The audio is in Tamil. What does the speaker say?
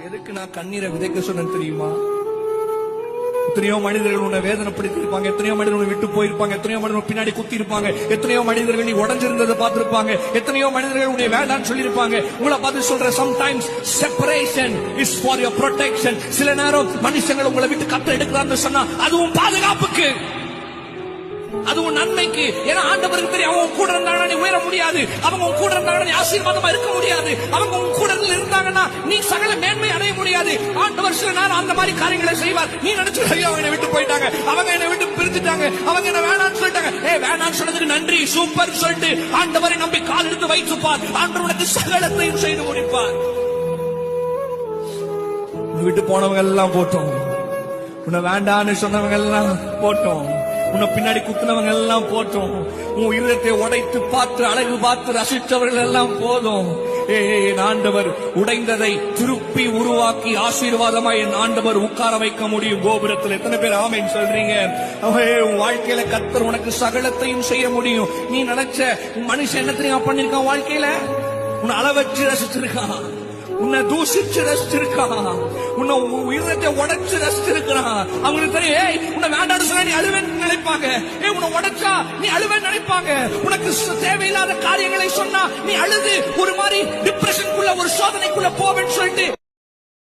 எதுக்கு நான் கண்ணீரை விதைக்க சொன்னேன் தெரியுமா? எத்தனையோ மனிதர்கள் உன்னை வேதனைப்படுத்தி இருப்பாங்க, எத்தனையோ மனிதர்கள் உன்னை விட்டு போயிருப்பாங்க, எத்தனையோ மனிதர்கள் பின்னாடி குத்தி இருப்பாங்க, எத்தனையோ மனிதர்கள் நீ உடஞ்சிருந்ததை பார்த்திருப்பாங்க, எத்தனையோ மனிதர்கள் உன்னை வேண்டான்னு சொல்லியிருப்பாங்க. உங்களை பார்த்து சொல்ற, sometimes separation is for your protection. சில நேரம் மனுஷங்கள் உங்களை விட்டு கத்த எடுக்கிறான்னு சொன்னா அதுவும் பாதுகாப்புக்கு, அதுவும் நன்மைக்கு. ஏன்னா ஆண்டவருக்கு தெரியும், அவங்க கூட இருந்தாங்கன்னா நீ உயர முடியாது, அவங்க கூட இருந்தாங்கன்னா நீ ஆசீர்வாதமா இருக்க முடியாது, அவங்க கூட இருந்தாங்கன்னா நீ சகல மேன்மை அடைய முடியாது. ஆண்டவர் சில நேரம் அந்த மாதிரி காரியங்களை செய்வார். நீ நினைச்சு, ஐயோ அவங்க விட்டு போயிட்டாங்க, அவங்க என்னை விட்டு பிரிஞ்சுட்டாங்க, அவங்க என்ன வேணான்னு சொல்லிட்டாங்க, வேணான்னு சொன்னதுக்கு நன்றி சூப்பர் சொல்லிட்டு ஆண்டவரை நம்பி கால் எடுத்து வைத்துப்பார். ஆண்டவர் உனக்கு சகலத்தையும் செய்து முடிப்பார். விட்டு போனவங்க எல்லாம் போட்டோம், உன்னை வேண்டான்னு சொன்னவங்க எல்லாம் போட்டோம், உன்னை பின்னாடி குத்துனவங்க எல்லாம் போட்டோம், உன் இருதயத்தை உடைத்து பார்த்து அழகு பார்த்து ரசித்தவர்கள் எல்லாம் போதும். என் ஆண்டவர் உடைந்ததை திருப்பி உருவாக்கி ஆசீர்வாதமாய் என் ஆண்டவர் உட்கார வைக்க முடியும் கோபுரத்தில். எத்தனை பேர் ஆமென் சொல்றீங்க? உன் வாழ்க்கையில கர்த்தர் உனக்கு சகலத்தையும் செய்ய முடியும். நீ நினைச்ச மனுஷன் என்ன தெரியுமா பண்ணிருக்கான்? வாழ்க்கையில உன்னை அளவச்சு ரசிச்சிருக்கான், உன்னை தூசிச்சு ரசிச்சிருக்கான், உன்னை உயிரத்தை உடைச்சு ரசிச்சிருக்கான். அவங்களுக்கு தெரியும், உன்னை வேண்டான்னு சொன்னா நீ அழுவேன்னு நினைப்பாங்க, உன்னை உடைச்சா நீ அழுவேன்னு நினைப்பாங்க. உனக்கு தேவையில்லாத காரியங்களை சொன்னா நீ அழுது ஒரு மாதிரி டிப்ரெஷனுக்குள்ள, ஒரு சோதனைக்குள்ள போவேன்னு சொல்லிட்டு